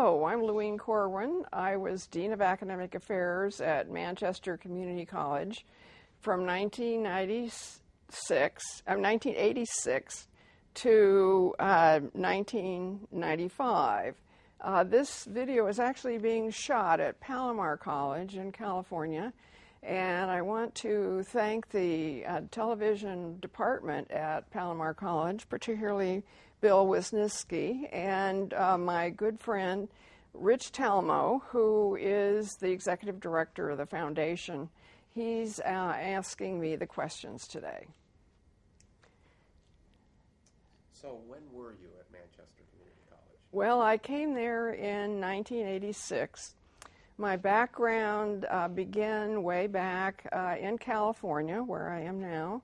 Hello, I'm Luene Corwin. I was Dean of Academic Affairs at Manchester Community College from 1986 to 1995. This video is actually being shot at Palomar College in California, and I want to thank the television department at Palomar College, particularly Bill Wisniewski, and my good friend Rich Talmo, who is the executive director of the foundation. He's asking me the questions today. So when were you at Manchester Community College? Well, I came there in 1986. My background began way back in California, where I am now.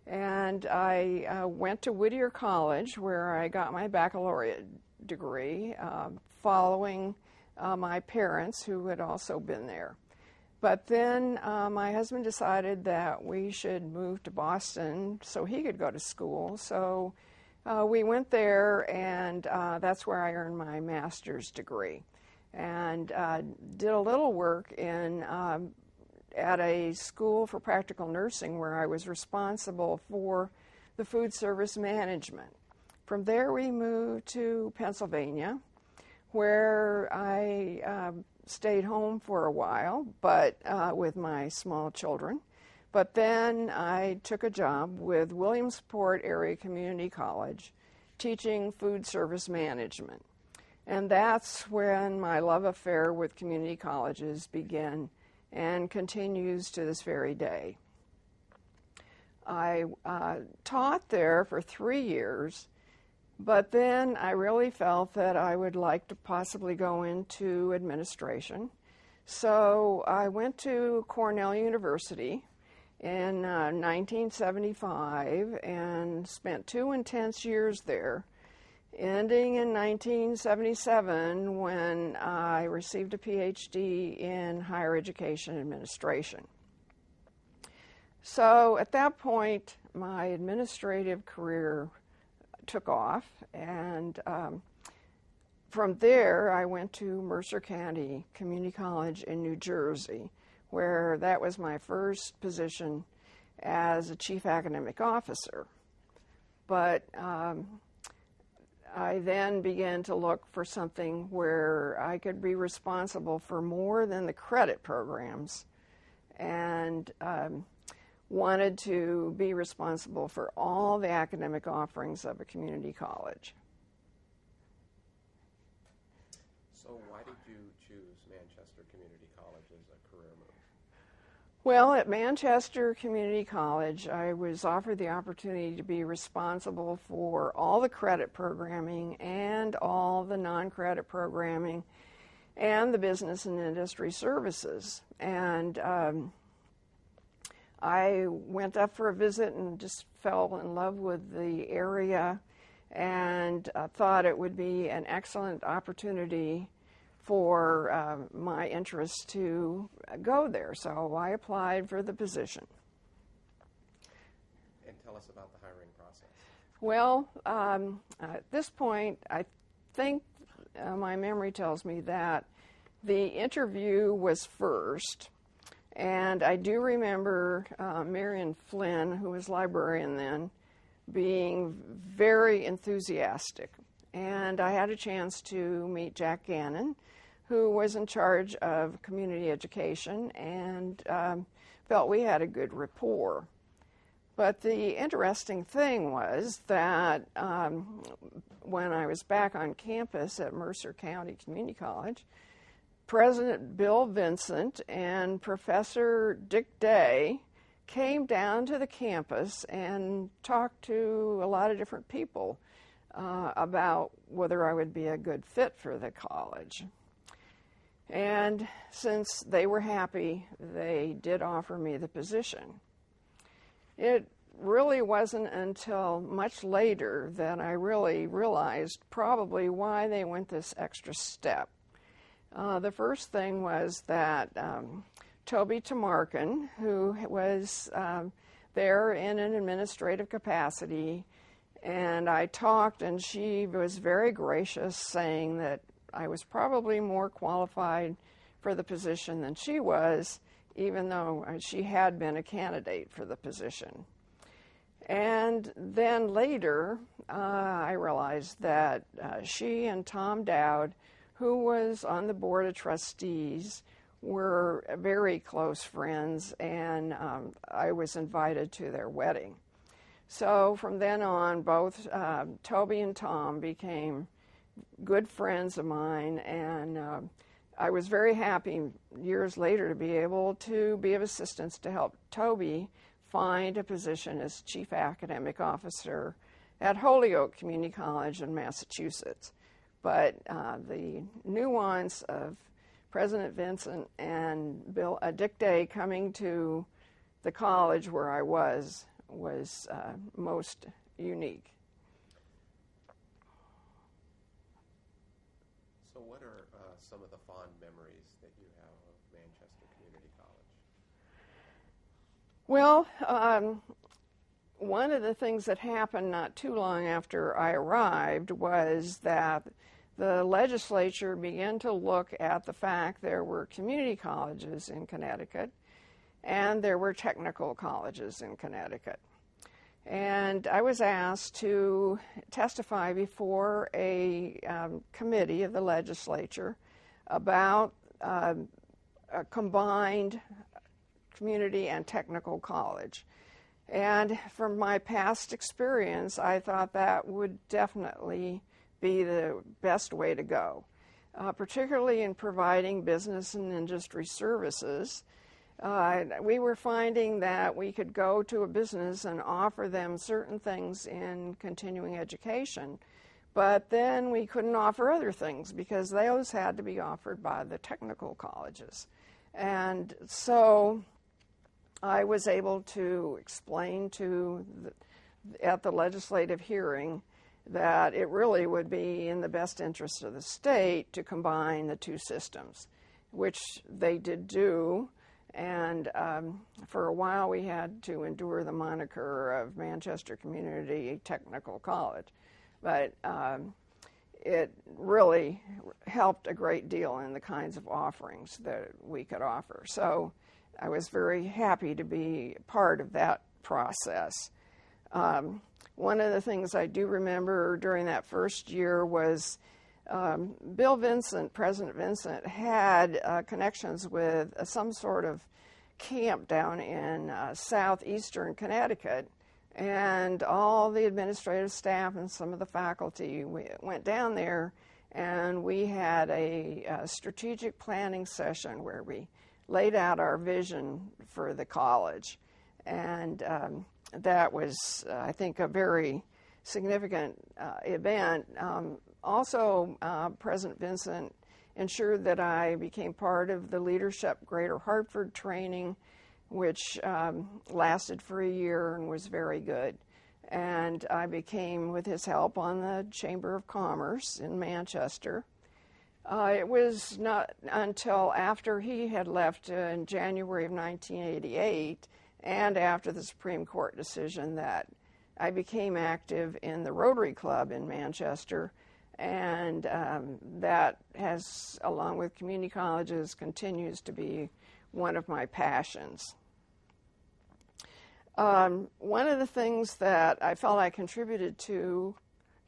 And I went to Whittier College, where I got my baccalaureate degree, following my parents, who had also been there. But then my husband decided that we should move to Boston so he could go to school. So we went there, and that's where I earned my master's degree. And did a little work in at a school for practical nursing where I was responsible for the food service management. From there we moved to Pennsylvania, where I stayed home for a while, but with my small children. But then I took a job with Williamsport Area Community College teaching food service management. And that's when my love affair with community colleges began and continues to this very day. I taught there for 3 years, but then I really felt that I would like to possibly go into administration. So I went to Cornell University in 1975 and spent 2 intense years there, ending in 1977 when I received a PhD in higher education administration. So at that point, my administrative career took off, and from there I went to Mercer County Community College in New Jersey, where that was my first position as a chief academic officer. But I then began to look for something where I could be responsible for more than the credit programs, and wanted to be responsible for all the academic offerings of a community college. So why did you choose Manchester Community College as a career move? Well, at Manchester Community College, I was offered the opportunity to be responsible for all the credit programming and all the non-credit programming and the business and industry services. And I went up for a visit and just fell in love with the area and thought it would be an excellent opportunity for my interest to go there. So I applied for the position. And tell us about the hiring process. Well, at this point, I think my memory tells me that the interview was first. And I do remember Marion Flynn, who was librarian then, being very enthusiastic. And I had a chance to meet Jack Gannon, who was in charge of community education, and felt we had a good rapport. But the interesting thing was that when I was back on campus at Mercer County Community College, President Bill Vincent and Professor Dick Day came down to the campus and talked to a lot of different people about whether I would be a good fit for the college. And since they were happy, they did offer me the position. It really wasn't until much later that I really realized probably why they went this extra step. The first thing was that Toby Tamarkin, who was there in an administrative capacity, and I talked, and she was very gracious, saying that I was probably more qualified for the position than she was, even though she had been a candidate for the position. And then later, I realized that she and Tom Dowd, who was on the board of trustees, were very close friends, and I was invited to their wedding. So from then on, both Toby and Tom became good friends of mine, and I was very happy years later to be able to be of assistance to help Toby find a position as Chief Academic Officer at Holyoke Community College in Massachusetts. But the nuance of President Vincent and Dick Day coming to the college where I was most unique. So what are some of the fond memories that you have of Manchester Community College? Well, one of the things that happened not too long after I arrived was that the legislature began to look at the fact there were community colleges in Connecticut and there were technical colleges in Connecticut. And I was asked to testify before a committee of the legislature about a combined community and technical college. And from my past experience, I thought that would definitely be the best way to go, particularly in providing business and industry services. We were finding that we could go to a business and offer them certain things in continuing education, but then we couldn't offer other things because those had to be offered by the technical colleges. And so I was able to explain at the legislative hearing that it really would be in the best interest of the state to combine the two systems, which they did do. And for a while we had to endure the moniker of Manchester Community Technical College. But it really helped a great deal in the kinds of offerings that we could offer. So I was very happy to be part of that process. One of the things I do remember during that first year was President Vincent had connections with some sort of camp down in southeastern Connecticut, and all the administrative staff and some of the faculty went down there, and we had a strategic planning session where we laid out our vision for the college. And that was, I think, a very significant event. Also, President Vincent ensured that I became part of the Leadership Greater Hartford training, which lasted for a year and was very good. And I became, with his help, on the Chamber of Commerce in Manchester. It was not until after he had left in January of 1988 and after the Supreme Court decision that I became active in the Rotary Club in Manchester, and that has, along with community colleges, continues to be one of my passions. One of the things that I felt I contributed to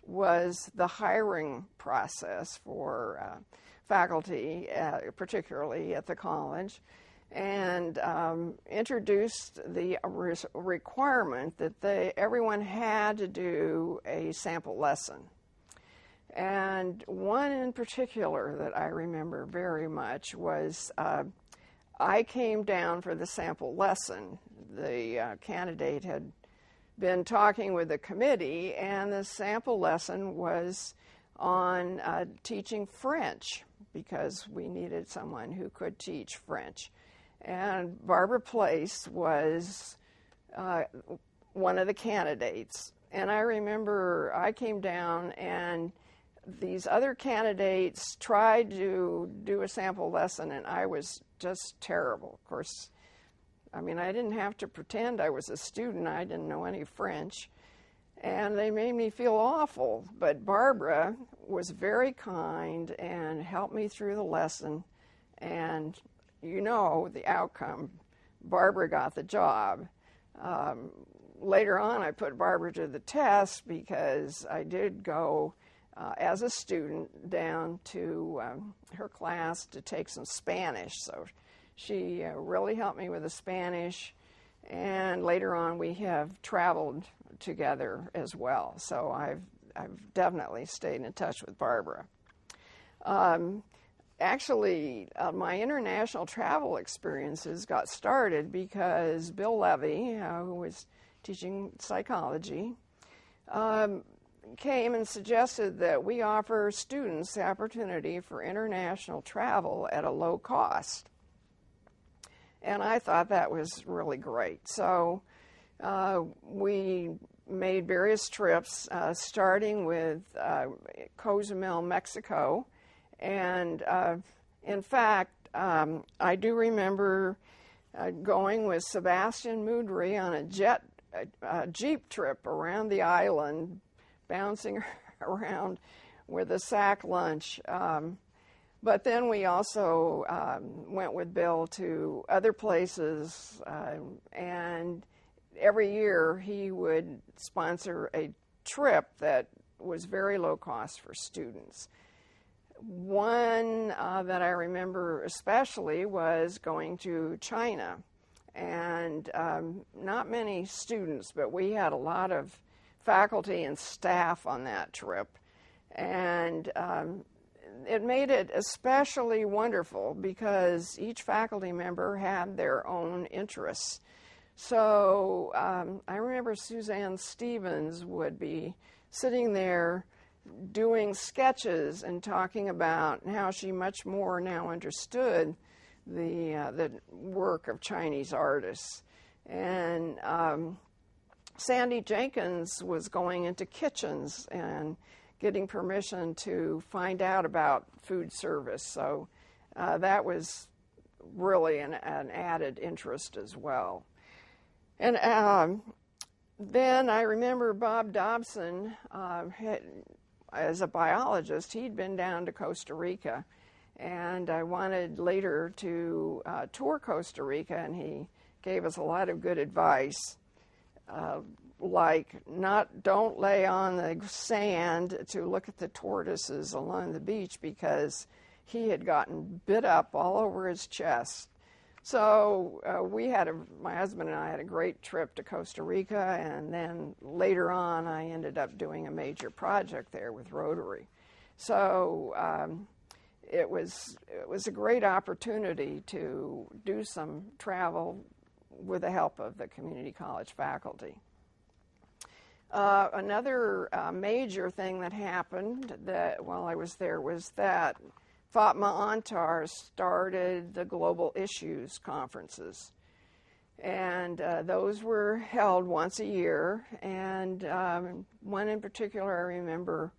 was the hiring process for faculty, particularly at the college, and introduced the requirement that everyone had to do a sample lesson. And one in particular that I remember very much was I came down for the sample lesson. The candidate had been talking with the committee, and the sample lesson was on teaching French, because we needed someone who could teach French. And Barbara Place was one of the candidates. And I remember I came down, and these other candidates tried to do a sample lesson, and I was just terrible. Of course, I mean, I didn't have to pretend I was a student. I didn't know any French. and they made me feel awful. But Barbara was very kind and helped me through the lesson, and you know the outcome. Barbara got the job. Later on, I put Barbara to the test because I did go as a student down to her class to take some Spanish. So she really helped me with the Spanish, and later on we have traveled together as well. So I've definitely stayed in touch with Barbara. Actually, my international travel experiences got started because Bill Levy, who was teaching psychology, came and suggested that we offer students the opportunity for international travel at a low cost. And I thought that was really great. So we made various trips, starting with Cozumel, Mexico. And in fact, I do remember going with Sebastian Moudry on a Jeep trip around the island, bouncing around with a sack lunch. But then we also went with Bill to other places, and every year he would sponsor a trip that was very low cost for students. One that I remember especially was going to China, and not many students, but we had a lot of faculty and staff on that trip, and it made it especially wonderful because each faculty member had their own interests. So I remember Suzanne Stevens would be sitting there doing sketches and talking about how she much more now understood the work of Chinese artists. And Sandy Jenkins was going into kitchens and getting permission to find out about food service. So that was really an added interest as well. And then I remember Bob Dobson, as a biologist, he'd been down to Costa Rica, and I wanted later to tour Costa Rica, and he gave us a lot of good advice, like don't lay on the sand to look at the tortoises along the beach, because he had gotten bit up all over his chest. So my husband and I had a great trip to Costa Rica, and then later on I ended up doing a major project there with Rotary. So it was a great opportunity to do some travel with the help of the community college faculty. Another major thing that happened while I was there was that Fatma Antar started the Global Issues Conferences. And those were held once a year. And one in particular I remember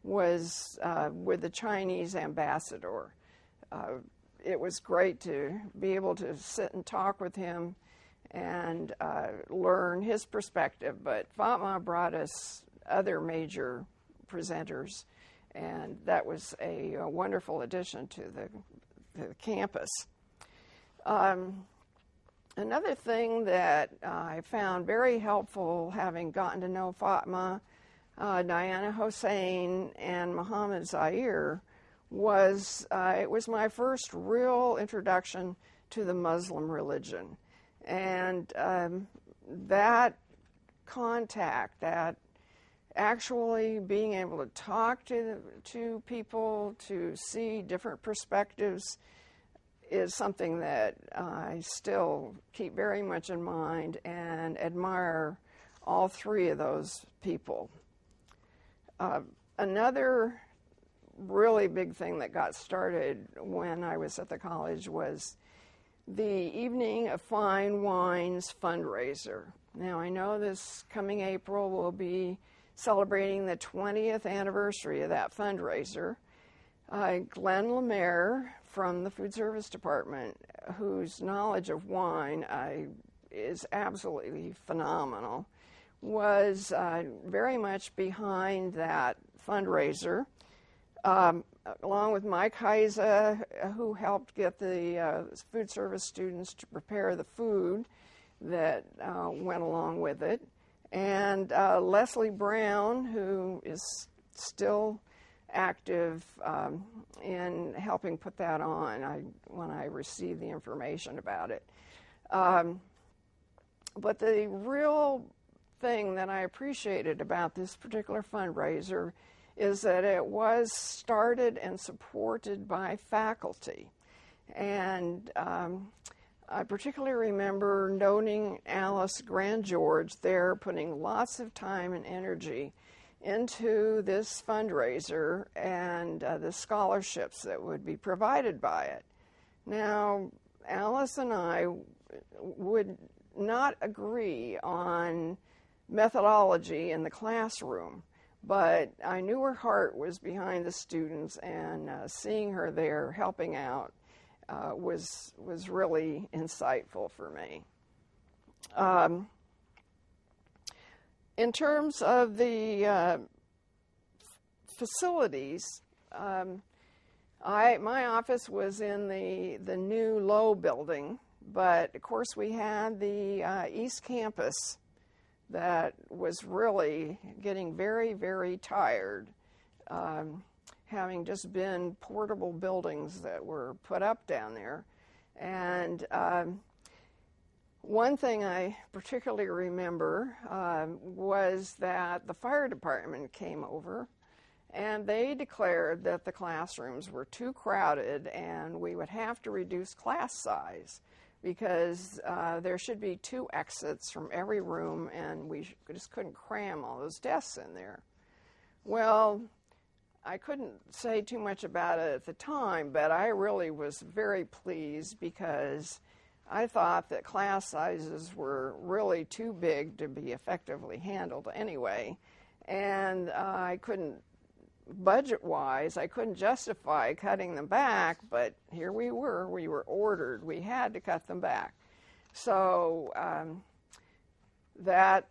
was with the Chinese ambassador. It was great to be able to sit and talk with him and learn his perspective. But Fatma brought us other major presenters, and that was a wonderful addition to the campus. Another thing that I found very helpful, having gotten to know Fatma, Diana Hossein, and Muhammad Zaire, was it was my first real introduction to the Muslim religion. And that contact, that actually being able to talk to people, to see different perspectives, is something that I still keep very much in mind and admire all three of those people. Another really big thing that got started when I was at the college was the Evening of Fine Wines fundraiser. Now, I know this coming April we'll be celebrating the 20th anniversary of that fundraiser. Glenn Lemaire from the Food Service Department, whose knowledge of wine is absolutely phenomenal, was very much behind that fundraiser, along with Mike Heise, who helped get the food service students to prepare the food that went along with it, and Leslie Brown, who is still active in helping put that on when I received the information about it. But the real thing that I appreciated about this particular fundraiser is that it was started and supported by faculty. And I particularly remember noting Alice Grandgeorge there putting lots of time and energy into this fundraiser and the scholarships that would be provided by it. Now, Alice and I would not agree on methodology in the classroom, but I knew her heart was behind the students, and seeing her there helping out was really insightful for me. In terms of the facilities, my office was in the new Low building, but of course we had the East Campus that was really getting very, very tired, having just been portable buildings that were put up down there. And one thing I particularly remember was that the fire department came over and they declared that the classrooms were too crowded and we would have to reduce class size because there should be 2 exits from every room and we just couldn't cram all those desks in there. Well, I couldn't say too much about it at the time, but I really was very pleased because I thought that class sizes were really too big to be effectively handled anyway, and I couldn't, budget-wise, I couldn't justify cutting them back, but here we were ordered, we had to cut them back. So that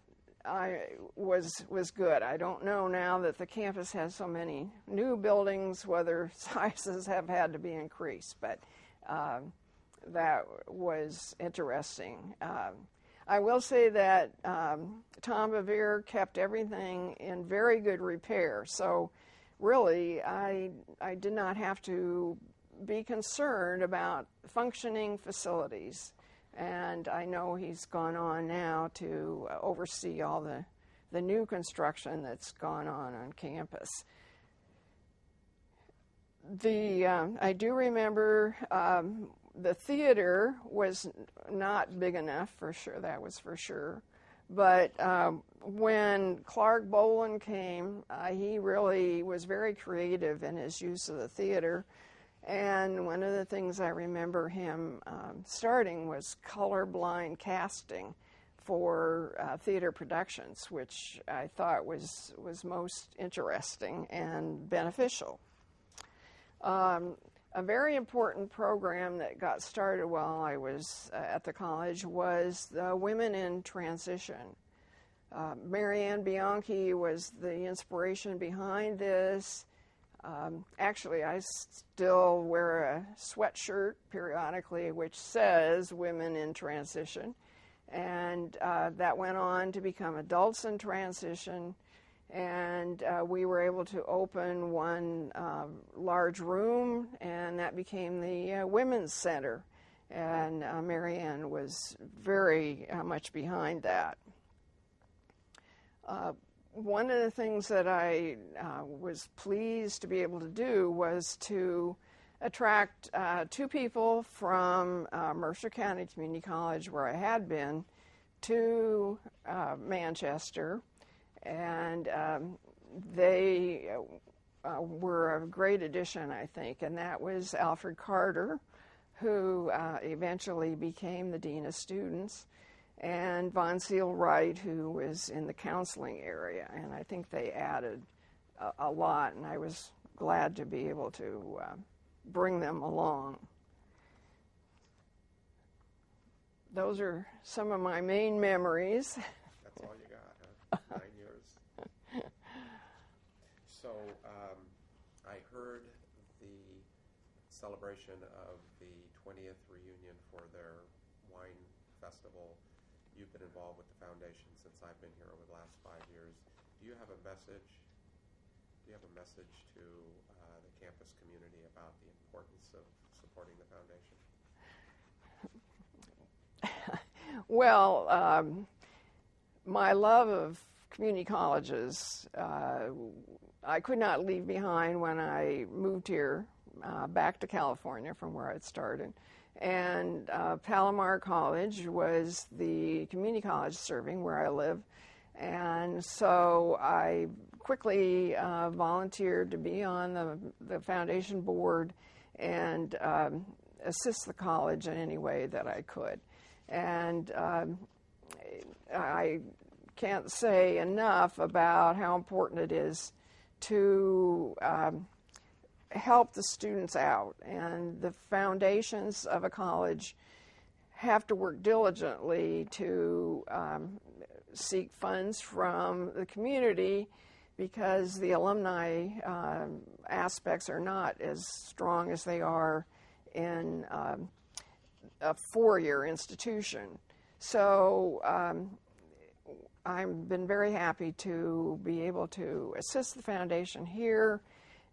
was good. I don't know now that the campus has so many new buildings whether sizes have had to be increased, but that was interesting. I will say that Tom Bevere kept everything in very good repair, so really I did not have to be concerned about functioning facilities. And I know he's gone on now to oversee all the new construction that's gone on campus. I do remember the theater was not big enough, for sure, that was for sure. But when Clark Boland came, he really was very creative in his use of the theater. And one of the things I remember him starting was colorblind casting for theater productions, which I thought was most interesting and beneficial. A very important program that got started while I was at the college was the Women in Transition. Marianne Bianchi was the inspiration behind this. Actually, I still wear a sweatshirt periodically which says Women in Transition, and that went on to become Adults in Transition, and we were able to open one large room, and that became the Women's Center, and Marianne was very much behind that. One of the things that I was pleased to be able to do was to attract 2 people from Mercer County Community College, where I had been, to Manchester, and they were a great addition, I think, and that was Alfred Carter, who eventually became the Dean of Students, and Von Seal Wright, who was in the counseling area, and I think they added a lot, and I was glad to be able to bring them along. Those are some of my main memories. That's all you got, huh? 9 years. So I heard the celebration of the 20th reunion for their wine festival. You've been involved with the foundation since I've been here over the last 5 years. Do you have a message? Do you have a message to the campus community about the importance of supporting the foundation? Well, my love of community colleges, I could not leave behind when I moved here back to California from where I'd started. And Palomar College was the community college serving where I live. And so I quickly volunteered to be on the foundation board and assist the college in any way that I could. And I can't say enough about how important it is to help the students out. And the foundations of a college have to work diligently to seek funds from the community, because the alumni aspects are not as strong as they are in a four-year institution. So I've been very happy to be able to assist the foundation here,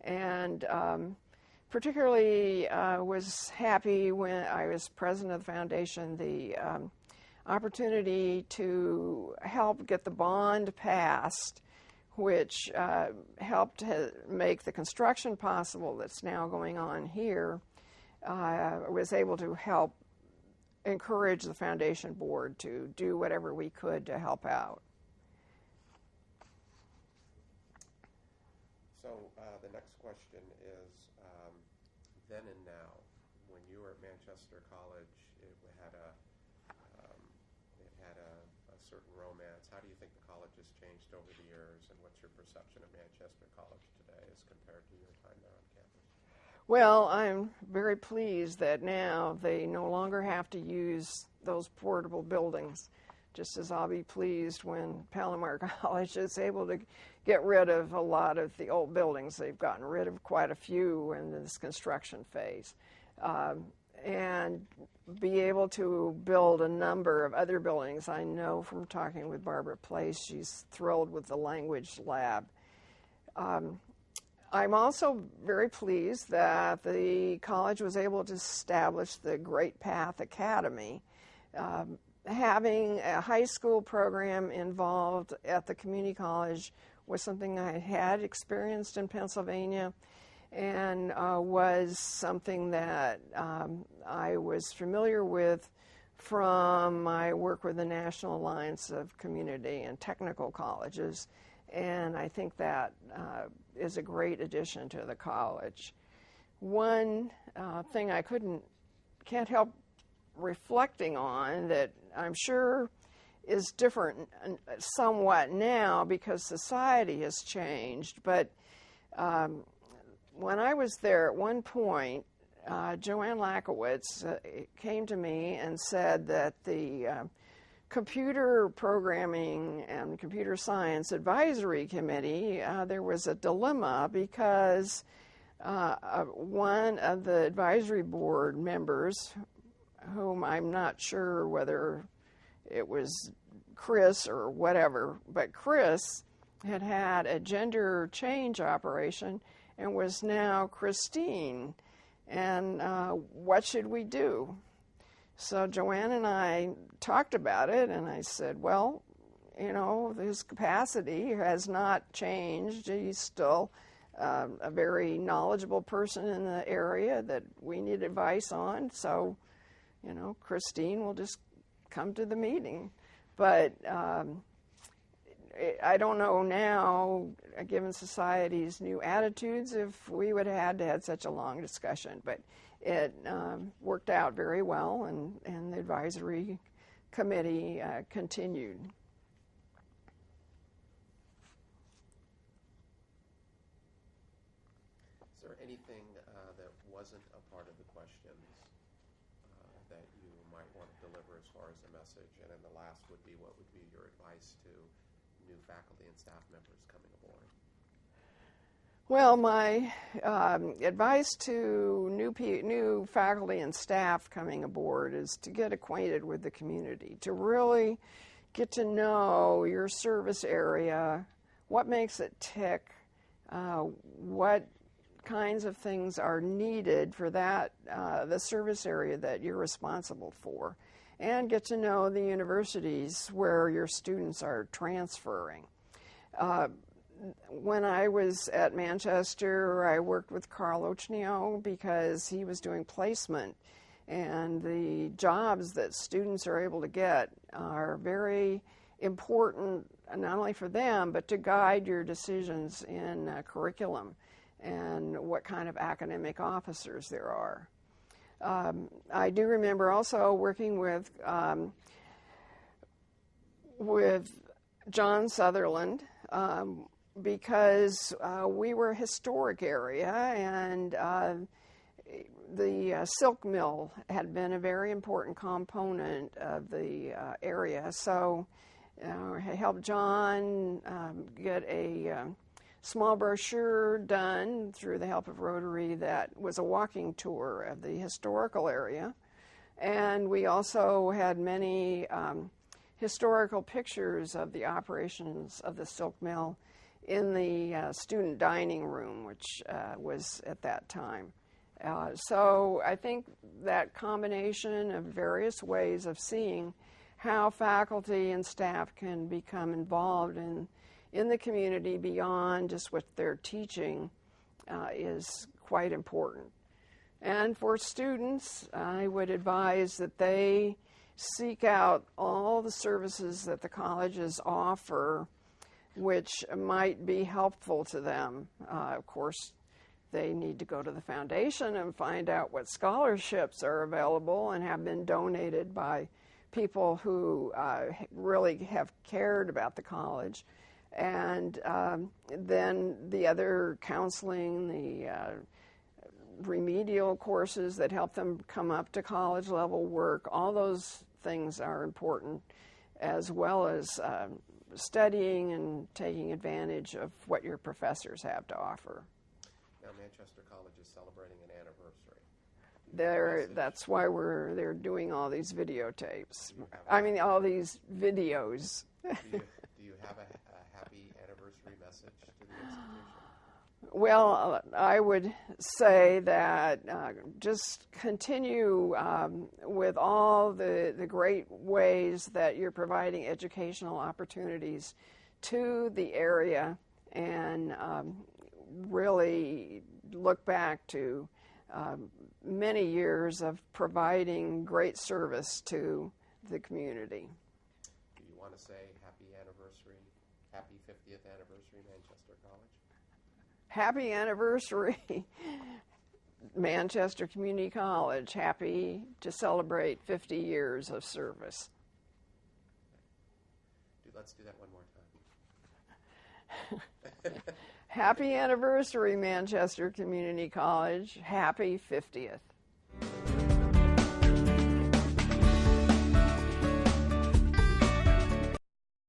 and particularly was happy when I was president of the foundation, the opportunity to help get the bond passed, which helped make the construction possible that's now going on here. Was able to help encourage the foundation board to do whatever we could to help out. So the next question is, then and now, when you were at Manchester College, it had a certain romance. How do you think the college has changed over the years, and what's your perception of Manchester College today as compared to your time there on campus? Well, I'm very pleased that now they no longer have to use those portable buildings, just as I'll be pleased when Palomar College is able to get rid of a lot of the old buildings. They've gotten rid of quite a few in this construction phase. And be able to build a number of other buildings. I know from talking with Barbara Place, she's thrilled with the language lab. I'm also very pleased that the college was able to establish the Great Path Academy. Having a high school program involved at the community college was something I had experienced in Pennsylvania, and was something that I was familiar with from my work with the National Alliance of Community and Technical Colleges, and I think that is a great addition to the college. One thing I can't help reflecting on that I'm sure is different somewhat now because society has changed, but when I was there at one point, Joanne Lackowitz came to me and said that the Computer Programming and Computer Science Advisory Committee, there was a dilemma because one of the advisory board members, whom I'm not sure whether it was Chris or whatever, but Chris had had a gender change operation and was now Christine. And what should we do? So Joanne and I talked about it, and I said, well, you know, his capacity has not changed. He's still a very knowledgeable person in the area that we need advice on. So, you know, Christine will just come to the meeting. But I don't know now, given society's new attitudes, if we would have had such a long discussion. But it worked out very well, and the advisory committee continued. Is there anything that wasn't a part of the questions that you might want to deliver as far as a message? And then the last would be, what would be your advice to new faculty and staff members coming aboard? Well, my advice to new faculty and staff coming aboard is to get acquainted with the community, to really get to know your service area, what makes it tick, what kinds of things are needed for that the service area that you're responsible for, and get to know the universities where your students are transferring. When I was at Manchester, I worked with Carl Ochnio because he was doing placement, and the jobs that students are able to get are very important, not only for them, but to guide your decisions in curriculum and what kind of academic officers there are. I do remember also working with John Sutherland, because we were a historic area, and the silk mill had been a very important component of the area. So I helped John get a small brochure done through the help of Rotary that was a walking tour of the historical area. And we also had many historical pictures of the operations of the silk mill in the student dining room, which was at that time. So I think that combination of various ways of seeing how faculty and staff can become involved in the community beyond just what they're teaching is quite important. And for students, I would advise that they seek out all the services that the colleges offer which might be helpful to them. Of course, they need to go to the foundation and find out what scholarships are available and have been donated by people who really have cared about the college. And then the other counseling, the remedial courses that help them come up to college level work, all those things are important, as well as studying and taking advantage of what your professors have to offer. Now, Manchester College is celebrating an anniversary. That's why they're doing all these videotapes. All these videos. Do you have a happy anniversary message to the institution? Well, I would say that just continue with all the great ways that you're providing educational opportunities to the area, and really look back to many years of providing great service to the community. Do you want to say happy anniversary, happy 50th anniversary, Manchester College? Happy anniversary, Manchester Community College. Happy to celebrate 50 years of service. Let's do that one more time. Happy anniversary, Manchester Community College. Happy 50th.